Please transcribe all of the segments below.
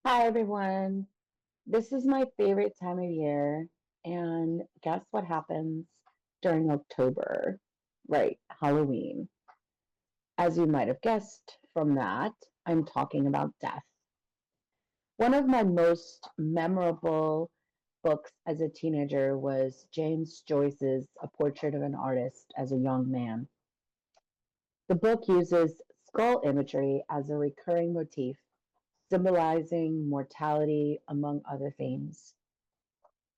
Hi, everyone. This is my favorite time of year. And guess what happens during October? Right, Halloween. As you might have guessed from that, I'm talking about death. One of my most memorable books as a teenager was James Joyce's A Portrait of an Artist as a Young Man. The book uses skull imagery as a recurring motif, symbolizing mortality, among other themes.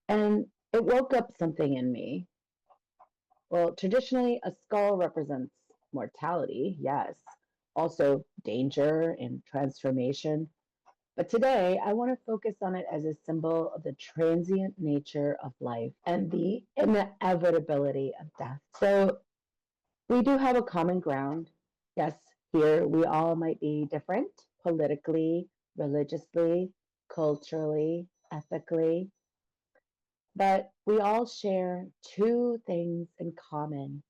And it woke up something in me. Well, traditionally, a skull represents mortality, yes, also danger and transformation. But today, I want to focus on it as a symbol of the transient nature of life and the inevitability of death. So, we do have a common ground. Yes, here we all might be different politically, religiously, culturally, ethically, but we all share two things in common.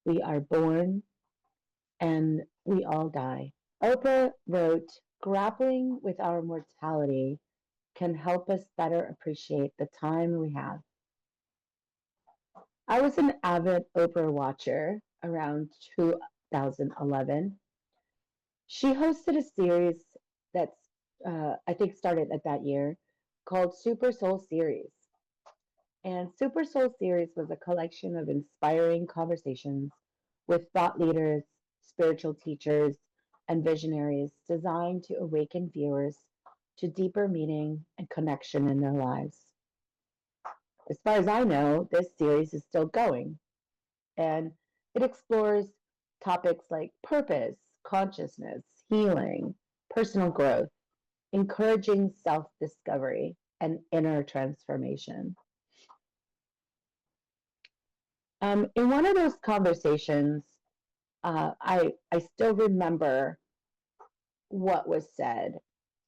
We are born and we all die. Oprah wrote, grappling with our mortality can help us better appreciate the time we have. I was an avid Oprah watcher around 2011. She hosted a series that's, I think, started at that year called Super Soul Series. And Super Soul Series was a collection of inspiring conversations with thought leaders, spiritual teachers, and visionaries designed to awaken viewers to deeper meaning and connection in their lives. As far as I know, this series is still going, and it explores topics like purpose, consciousness, healing, personal growth, encouraging self discovery, and inner transformation. In one of those conversations, I still remember what was said,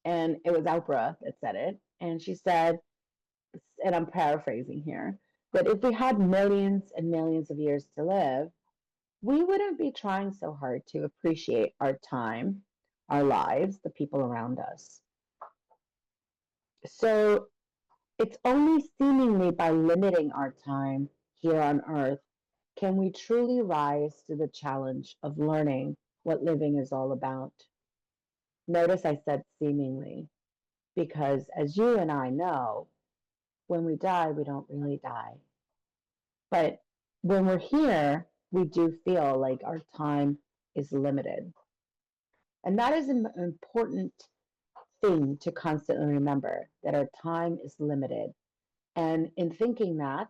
and it was Oprah that said it, and she said, and I'm paraphrasing here, that if we had millions and millions of years to live, we wouldn't be trying so hard to appreciate our time, our lives, the people around us. So it's only seemingly by limiting our time here on Earth can we truly rise to the challenge of learning what living is all about. Notice I said seemingly, because as you and I know, when we die, we don't really die. But when we're here, we do feel like our time is limited. And that is an important thing to constantly remember that our time is limited. And in thinking that,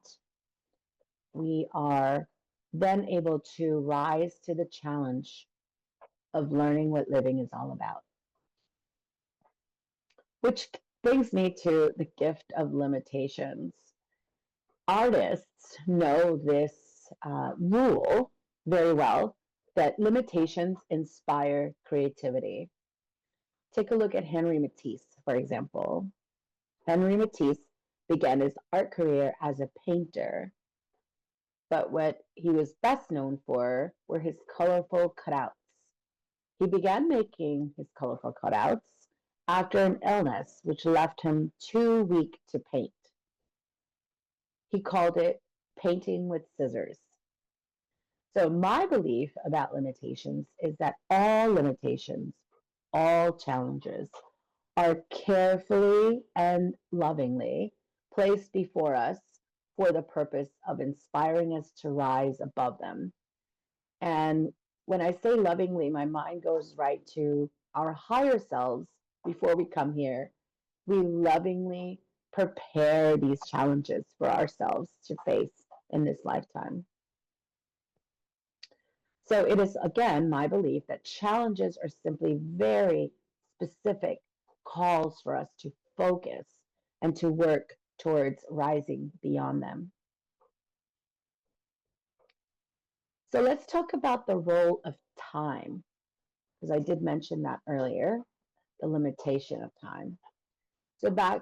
we are then able to rise to the challenge of learning what living is all about. Which brings me to the gift of limitations. Artists know this rule very well, that limitations inspire creativity. Take a look at Henri Matisse, for example. Henri Matisse began his art career as a painter, but what he was best known for were his colorful cutouts. He began making his colorful cutouts after an illness which left him too weak to paint. He called it painting with scissors. So, my belief about limitations is that all limitations, all challenges, are carefully and lovingly placed before us for the purpose of inspiring us to rise above them. And when I say lovingly, my mind goes right to our higher selves before we come here. We lovingly prepare these challenges for ourselves to face in this lifetime. So it is, again, my belief that challenges are simply very specific calls for us to focus and to work towards rising beyond them. So let's talk about the role of time, because I did mention that earlier, the limitation of time. So back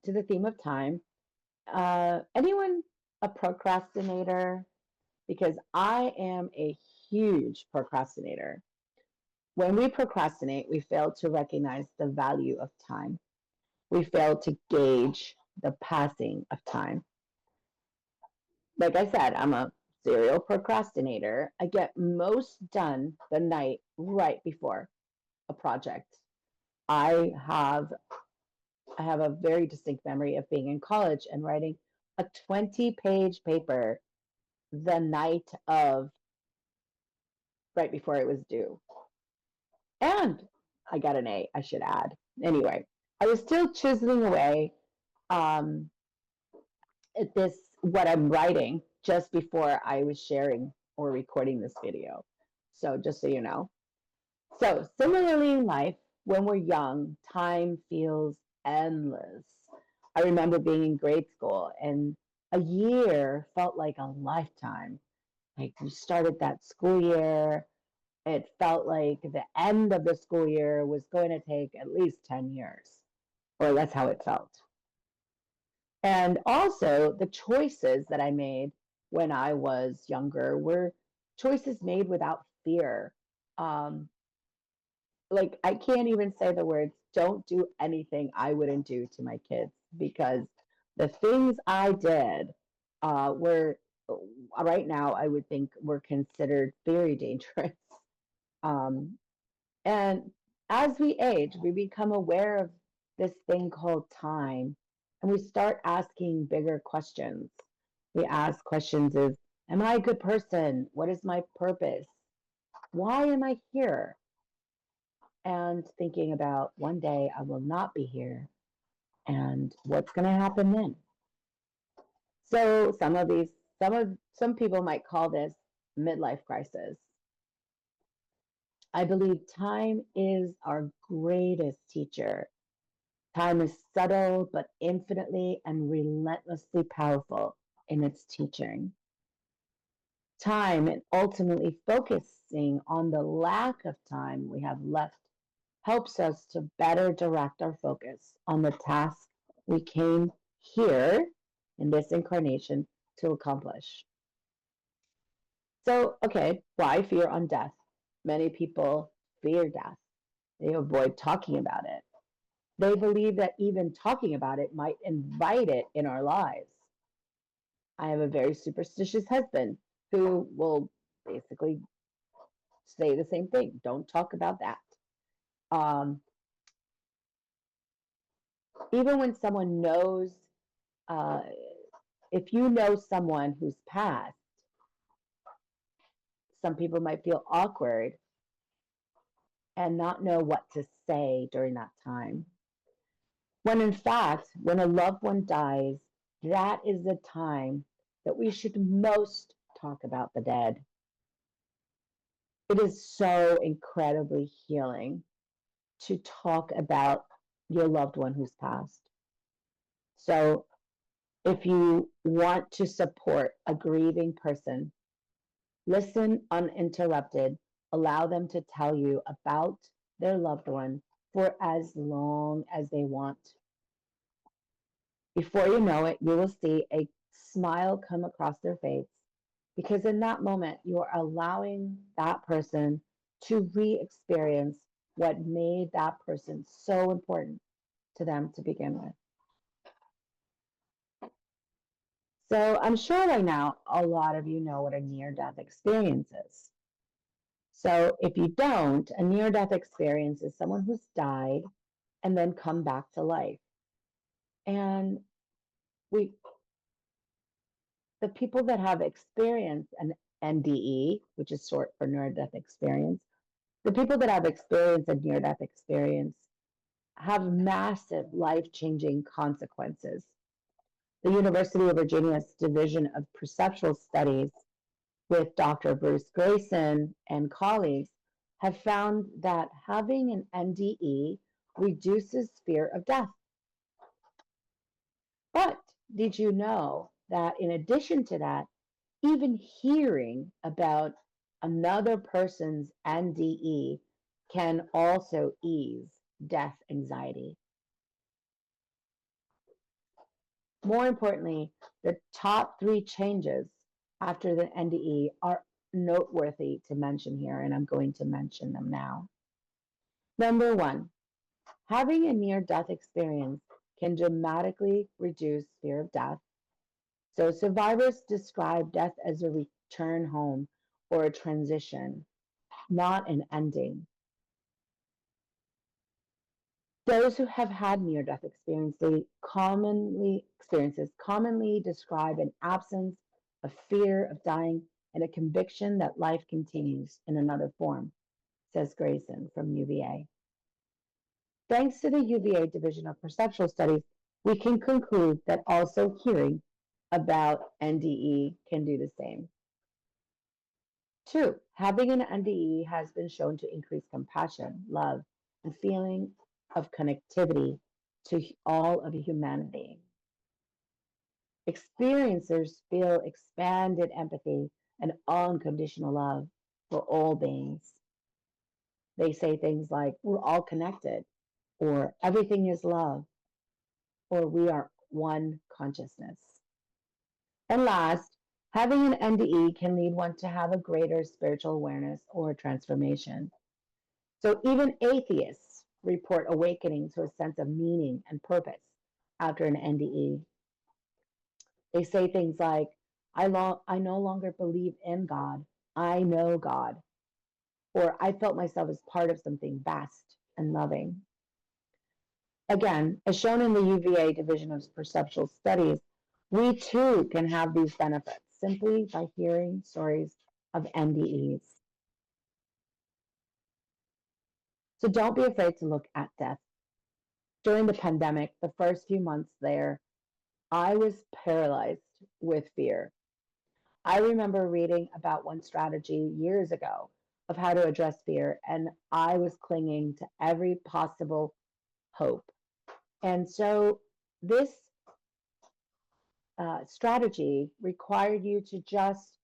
to the theme of time, anyone a procrastinator? Because I am a huge procrastinator. When we procrastinate, we fail to recognize the value of time. We fail to gauge the passing of time. Like I said, I'm a serial procrastinator. I get most done the night right before a project. I have I have a very distinct memory of being in college and writing a 20-page paper the night of right before it was due. And I got an A, I should add. Anyway, I was still chiseling away um, at this, what I'm writing, just before I was sharing or recording this video. So, just so you know. So, similarly in life, when we're young, time feels endless. I remember being in grade school and a year felt like a lifetime. Like we started that school year, it felt like the end of the school year was going to take at least 10 years, or that's how it felt. And also, the choices that I made when I was younger were choices made without fear. Um, like, I can't even say the words, don't do anything I wouldn't do to my kids, because the things I did were, right now, I would think were considered very dangerous. Um, And as we age, we become aware of this thing called time, and we start asking bigger questions. We ask questions of, am I a good person? What is my purpose? Why am I here? And thinking about, one day I will not be here, and what's going to happen then? So some people might call this midlife crisis. I believe time is our greatest teacher. Time is subtle but infinitely and relentlessly powerful in its teaching. Time, and ultimately focusing on the lack of time we have left, helps us to better direct our focus on the task we came here in this incarnation to accomplish. So, okay, why fear on death? Many people fear death. They avoid talking about it. They believe that even talking about it might invite it in our lives. I have a very superstitious husband who will basically say the same thing. Don't talk about that. Um, Even when someone knows, uh, if you know someone who's passed, some people might feel awkward and not know what to say during that time. When in fact, when a loved one dies, that is the time that we should most talk about the dead. It is so incredibly healing to talk about your loved one who's passed. So, if you want to support a grieving person, listen uninterrupted, allow them to tell you about their loved one for as long as they want. Before you know it, you will see a smile come across their face, because in that moment, you are allowing that person to re experience what made that person so important to them to begin with. So I'm sure right now a lot of you know what a near death experience is. So if you don't, a near death experience is someone who's died and then come back to life. And we the people that have experienced an NDE, which is short for near death experience, the people that have experienced a near death experience have massive life changing consequences. The University of Virginia's Division of Perceptual Studies, with Dr. Bruce Grayson and colleagues, have found that having an NDE reduces fear of death. But did you know that in addition to that, even hearing about another person's NDE can also ease death anxiety? More importantly, the top three changes after the NDE are noteworthy to mention here, and I'm going to mention them now. Number one, having a near death experience can dramatically reduce fear of death. So, survivors describe death as a return home or a transition, not an ending. Those who have had near death experiences commonly describe an absence of fear of dying and a conviction that life continues in another form, says Grayson from UVA. Thanks to the UVA Division of Perceptual Studies, we can conclude that also hearing about NDE can do the same. Two, having an NDE has been shown to increase compassion, love, and feeling of connectivity to all of humanity. Experiencers feel expanded empathy and unconditional love for all beings. They say things like, we're all connected, or everything is love, or we are one consciousness. And last, having an NDE can lead one to have a greater spiritual awareness or transformation. So even atheists report awakening to a sense of meaning and purpose after an NDE. They say things like, I no longer believe in God, I know God, or I felt myself as part of something vast and loving. Again, as shown in the UVA Division of Perceptual Studies, we too can have these benefits simply by hearing stories of NDEs. So don't be afraid to look at death. During the pandemic, the first few months there, I was paralyzed with fear. I remember reading about one strategy years ago of how to address fear, and I was clinging to every possible hope. And so this strategy required you to just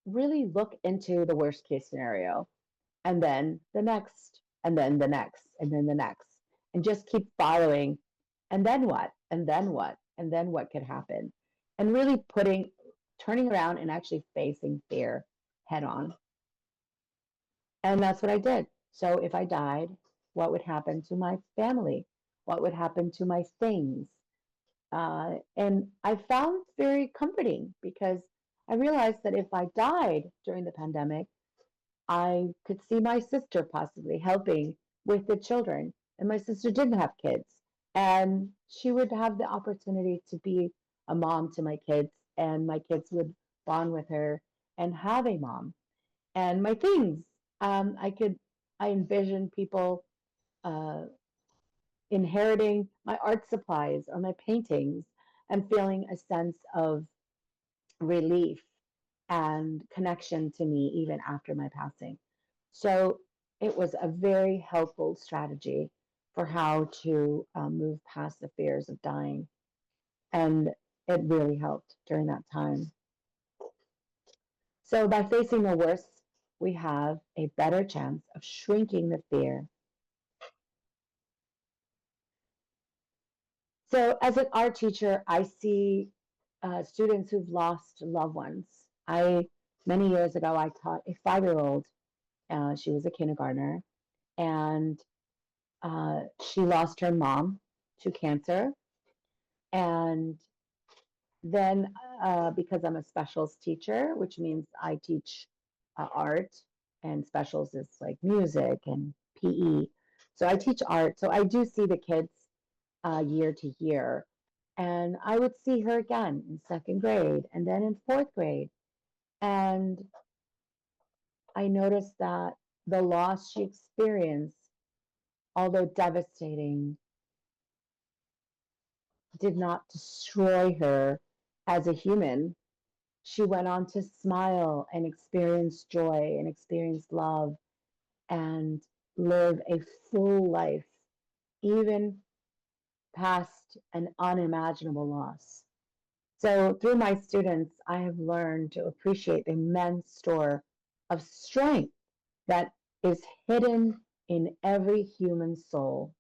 really look into the worst case scenario and then the next, and then the next, and then the next, and just keep following. And then what? And then what? And then what could happen? And really turning around and actually facing fear head on. And that's what I did. So if I died, what would happen to my family? What would happen to my things? And I found very comforting because I realized that if I died during the pandemic, I could see my sister possibly helping with the children. And my sister didn't have kids. And she would have the opportunity to be a mom to my kids, and my kids would bond with her and have a mom. And my things, I envisioned people uh, inheriting my art supplies or my paintings and feeling a sense of relief and connection to me even after my passing. So it was a very helpful strategy for how to move past the fears of dying. And it really helped during that time. So by facing the worst, we have a better chance of shrinking the fear. So as an art teacher, I see students who've lost loved ones. Many years ago, I taught a 5-year-old. She was a kindergartner, and she lost her mom to cancer. And then, because I'm a specials teacher, which means I teach art, and specials is like music and PE. So I teach art. So I do see the kids year to year. And I would see her again in second grade and then in fourth grade. And I noticed that the loss she experienced, although devastating, did not destroy her as a human. She went on to smile and experience joy and experience love and live a full life, even past an unimaginable loss. So, through my students, I have learned to appreciate the immense store of strength that is hidden in every human soul.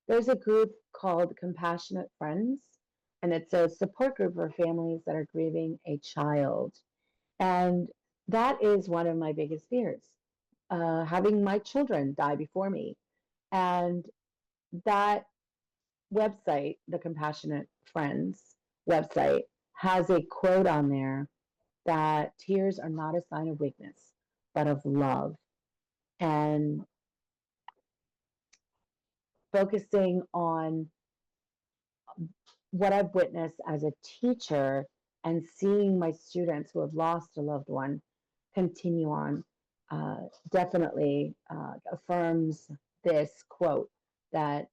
There's a group called Compassionate Friends, and it's a support group for families that are grieving a child. And that is one of my biggest fears, having my children die before me. And that website, the Compassionate Friends website, has a quote on there that tears are not a sign of weakness, but of love. And focusing on what I've witnessed as a teacher and seeing my students who have lost a loved one continue on uh, definitely affirms this quote that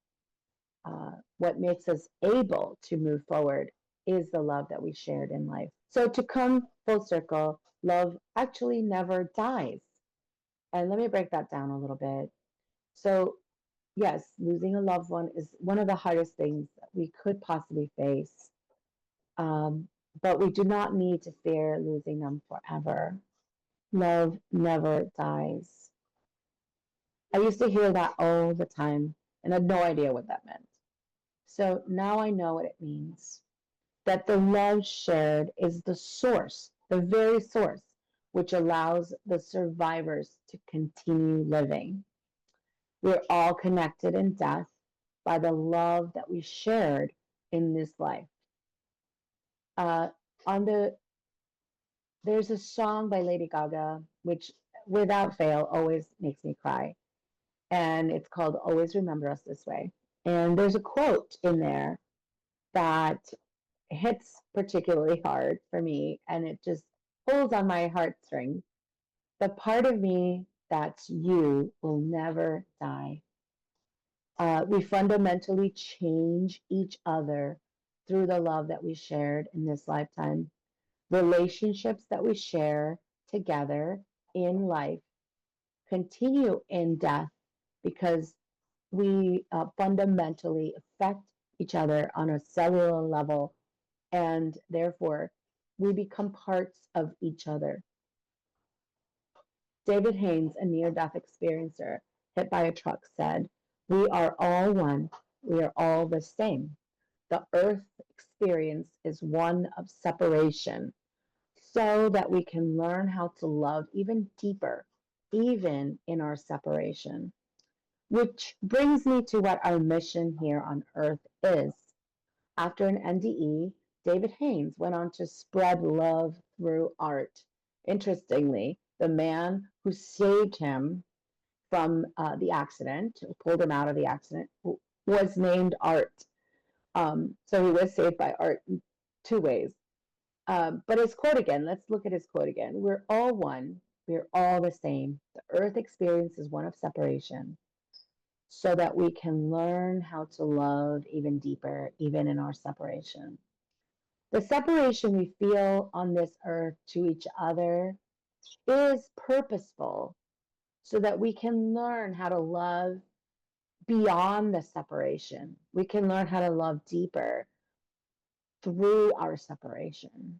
what makes us able to move forward is the love that we shared in life. So, to come full circle, love actually never dies. And let me break that down a little bit. So, yes, losing a loved one is one of the hardest things that we could possibly face. Um, but we do not need to fear losing them forever. Love never dies. I used to hear that all the time and had no idea what that meant. So now I know what it means, that the love shared is the source, the very source, which allows the survivors to continue living. We're all connected in death by the love that we shared in this life. Uh, on the There's a song by Lady Gaga which, without fail, always makes me cry, and it's called "Always Remember Us This Way." And there's a quote in there that hits particularly hard for me, and it just pulls on my heartstrings. The part of me that's you will never die. We fundamentally change each other through the love that we shared in this lifetime. Relationships that we share together in life continue in death because we fundamentally affect each other on a cellular level, and therefore we become parts of each other. David Haynes, a near death experiencer hit by a truck, said, "We are all one, we are all the same. The earth experience is one of separation, so that we can learn how to love even deeper, even in our separation." Which brings me to what our mission here on earth is. After an NDE, David Haynes went on to spread love through art. Interestingly, the man who saved him from the accident, who pulled him out of the accident, was named Art. So he was saved by art in two ways. But his quote again, let's look at his quote again. "We're all one, we're all the same. The earth experience is one of separation, so that we can learn how to love even deeper, even in our separation." The separation we feel on this earth to each other is purposeful so that we can learn how to love beyond the separation. We can learn how to love deeper through our separation.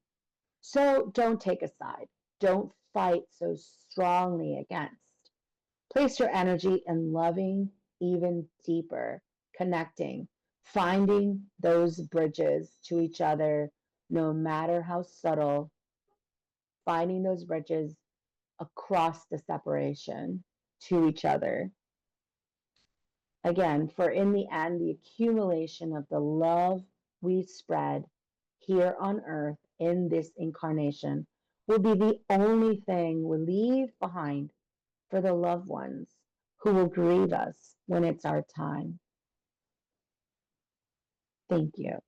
So don't take a side. Don't fight so strongly against. Place your energy in loving even deeper, connecting, finding those bridges to each other, no matter how subtle, finding those bridges across the separation to each other. Again, for in the end, the accumulation of the love we spread here on earth in this incarnation will be the only thing we leave behind for the loved ones who will grieve us when it's our time. Thank you.